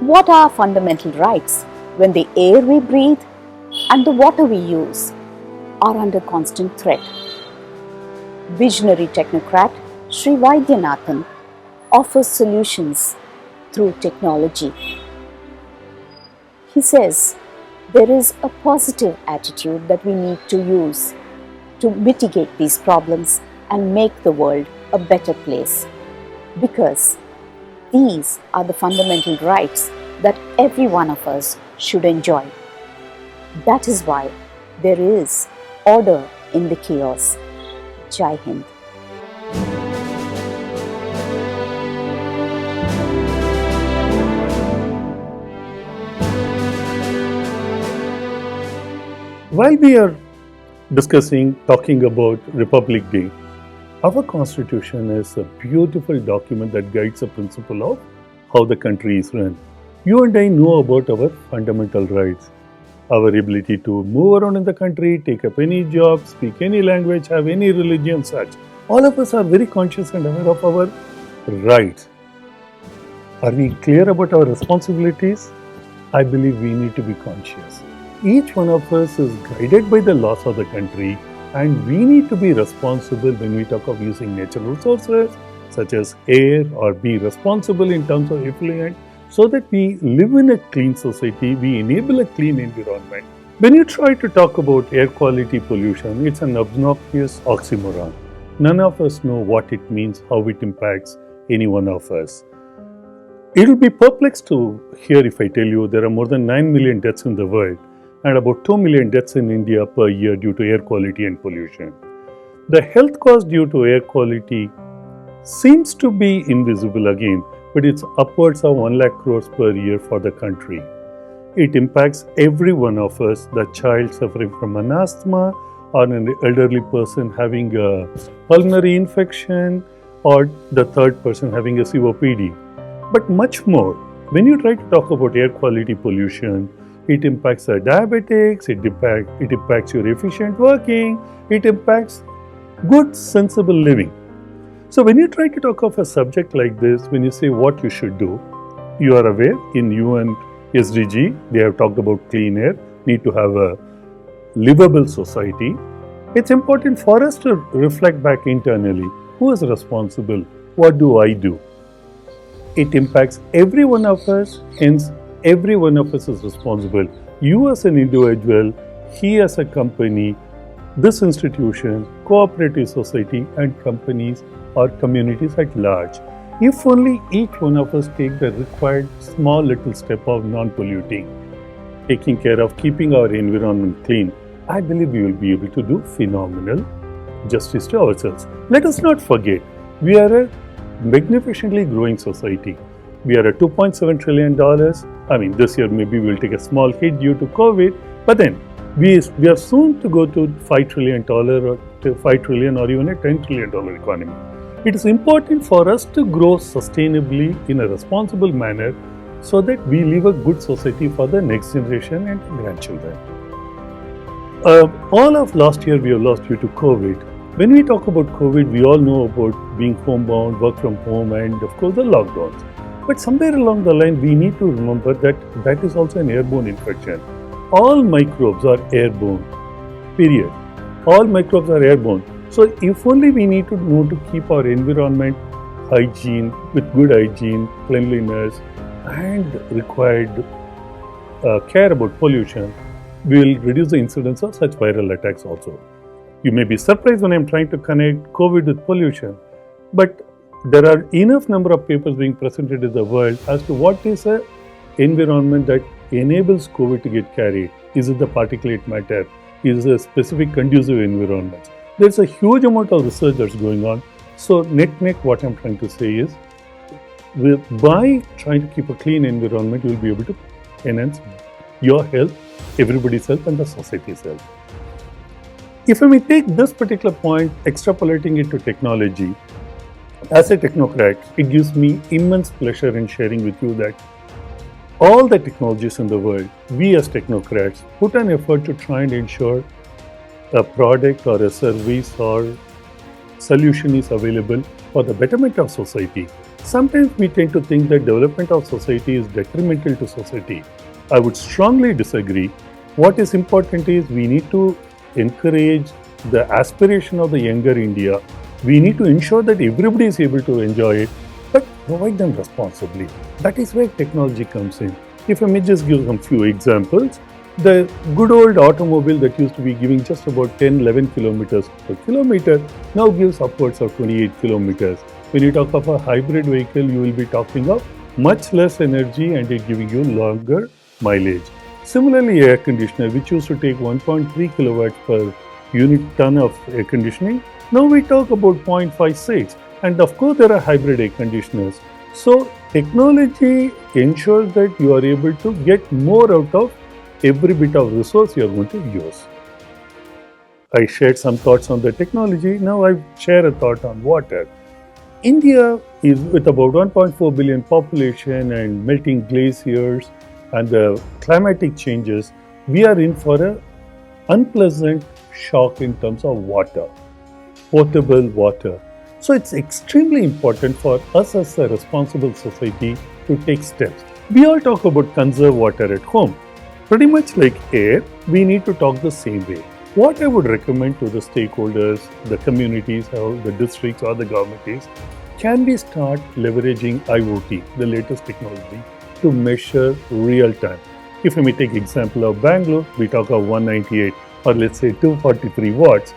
What are fundamental rights when the air we breathe and the water we use are under constant threat? Visionary technocrat Sri Vaidyanathan offers solutions through technology. He says there is a positive attitude that we need to use to mitigate these problems and make the world a better place, because these are the fundamental rights that every one of us should enjoy. That is why there is order in the chaos. Jai Hind. While we are talking about Republic Day, our Constitution is a beautiful document that guides the principle of how the country is run. You and I know about our fundamental rights, our ability to move around in the country, take up any job, speak any language, have any religion, such. All of us are very conscious and aware of our rights. Are we clear about our responsibilities? I believe we need to be conscious. Each one of us is guided by the laws of the country, and we need to be responsible when we talk of using natural resources such as air, or be responsible in terms of effluent, so that we live in a clean society, we enable a clean environment. When you try to talk about air quality pollution, it's an obnoxious oxymoron. None of us know what it means, how it impacts any one of us. It will be perplexed to hear if I tell you there are more than 9 million deaths in the world and about 2 million deaths in India per year due to air quality and pollution. The health cost due to air quality seems to be invisible again, but it's upwards of 1 lakh crores per year for the country. It impacts every one of us, the child suffering from an asthma, or an elderly person having a pulmonary infection, or the third person having a COPD. But much more, when you try to talk about air quality pollution, it impacts the diabetics, it impacts your efficient working, it impacts good, sensible living. So when you try to talk of a subject like this, when you say what you should do, you are aware in UN SDG, they have talked about clean air, need to have a livable society. It's important for us to reflect back internally. Who is responsible? What do I do? It impacts every one of us, hence every one of us is responsible. You as an individual, he as a company, this institution, cooperative society, and companies or communities at large. If only each one of us take the required small little step of non-polluting, taking care of keeping our environment clean, I believe we will be able to do phenomenal justice to ourselves. Let us not forget, we are a magnificently growing society. We are at $2.7 trillion. This year maybe we'll take a small hit due to COVID, but then we are soon to go to $5 trillion or to $5 trillion or even a $10 trillion economy. It is important for us to grow sustainably in a responsible manner so that we leave a good society for the next generation and grandchildren. All of last year we have lost due to COVID. When we talk about COVID, we all know about being homebound, work from home, and of course the lockdowns. But somewhere along the line, we need to remember that that is also an airborne infection. All microbes are airborne, period. All microbes are airborne. So if only we need to know to keep our environment hygiene, with good hygiene, cleanliness, and required care about pollution, we will reduce the incidence of such viral attacks also. You may be surprised when I am trying to connect COVID with pollution, but there are enough number of papers being presented in the world as to what is an environment that enables COVID to get carried. Is it the particulate matter? Is it a specific conducive environment? There's a huge amount of research that's going on. So net, what I'm trying to say is, by trying to keep a clean environment, you'll be able to enhance your health, everybody's health, and the society's health. If I may take this particular point, extrapolating it to technology, as a technocrat, it gives me immense pleasure in sharing with you that all the technologies in the world, we as technocrats put an effort to try and ensure a product or a service or solution is available for the betterment of society. Sometimes we tend to think that development of society is detrimental to society. I would strongly disagree. What is important is we need to encourage the aspiration of the younger India. We need to ensure that everybody is able to enjoy it, but provide them responsibly. That is where technology comes in. If I may just give some few examples, the good old automobile that used to be giving just about 10-11 kilometers per kilometer now gives upwards of 28 kilometers. When you talk of a hybrid vehicle, you will be talking of much less energy and it giving you longer mileage. Similarly, air conditioner, which used to take 1.3 kilowatts per unit ton of air conditioning, now we talk about 0.56. And of course, there are hybrid air conditioners. So, technology ensures that you are able to get more out of every bit of resource you are going to use. I shared some thoughts on the technology. Now I share a thought on water. India is with about 1.4 billion population and melting glaciers and the climatic changes, we are in for an unpleasant shock in terms of water, potable water. So it's extremely important for us as a responsible society to take steps. We all talk about conserve water at home. Pretty much like air, we need to talk the same way. What I would recommend to the stakeholders, the communities, or the districts or the government is, can we start leveraging IoT, the latest technology, to measure real time? If I may take example of Bangalore, we talk of 198 or let's say 243 watts.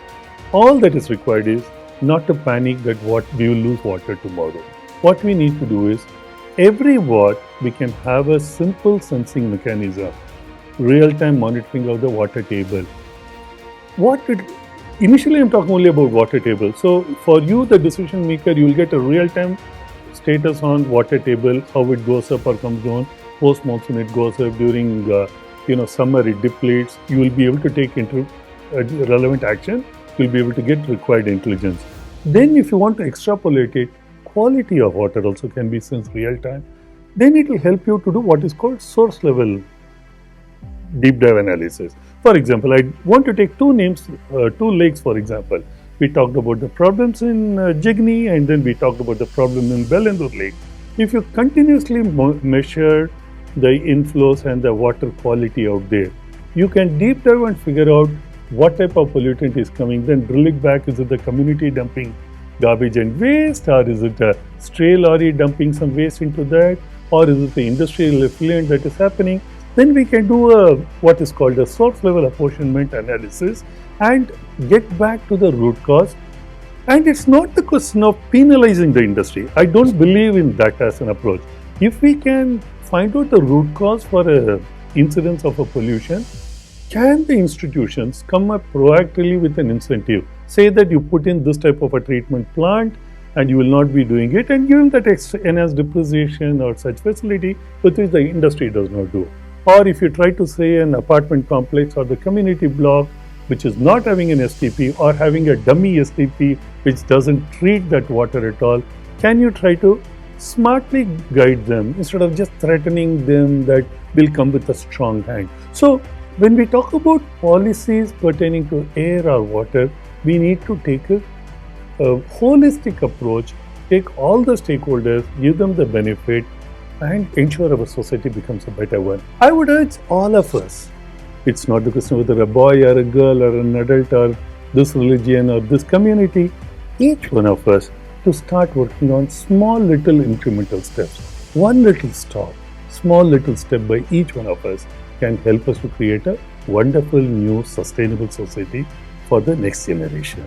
All that is required is not to panic that we will lose water tomorrow. What we need to do is, every watt we can have a simple sensing mechanism, real-time monitoring of the water table. Initially I'm talking only about water table. So for you, the decision maker, you will get a real-time status on water table, how it goes up or comes down. Post monsoon it goes up, during summer it depletes. You will be able to take relevant action. You will be able to get required intelligence. Then if you want to extrapolate it, quality of water also can be sensed real-time. Then it will help you to do what is called source level deep dive analysis. For example, I want to take two lakes for example. We talked about the problems in Jigni and then we talked about the problem in Bellandur Lake. If you continuously measure the inflows and the water quality out there, you can deep dive and figure out what type of pollutant is coming, then drill it back. Is it the community dumping garbage and waste, or is it a stray lorry dumping some waste into that, or is it the industrial effluent that is happening? Then we can do what is called a source level apportionment analysis and get back to the root cause. And it's not the question of penalizing the industry. I don't believe in that as an approach. If we can find out the root cause for an incidence of a pollution, can the institutions come up proactively with an incentive? Say that you put in this type of a treatment plant and you will not be doing it, and give them that enhanced depreciation or such facility with which the industry does not do. Or if you try to say an apartment complex or the community block which is not having an STP or having a dummy STP which doesn't treat that water at all, can you try to smartly guide them instead of just threatening them that will come with a strong hand? So when we talk about policies pertaining to air or water, we need to take a holistic approach, take all the stakeholders, give them the benefit, and ensure our society becomes a better one. I would urge all of us, it's not the question whether a boy or a girl or an adult or this religion or this community, each one of us to start working on small little incremental steps. One little stop, small little step by each one of us can help us to create a wonderful new sustainable society for the next generation.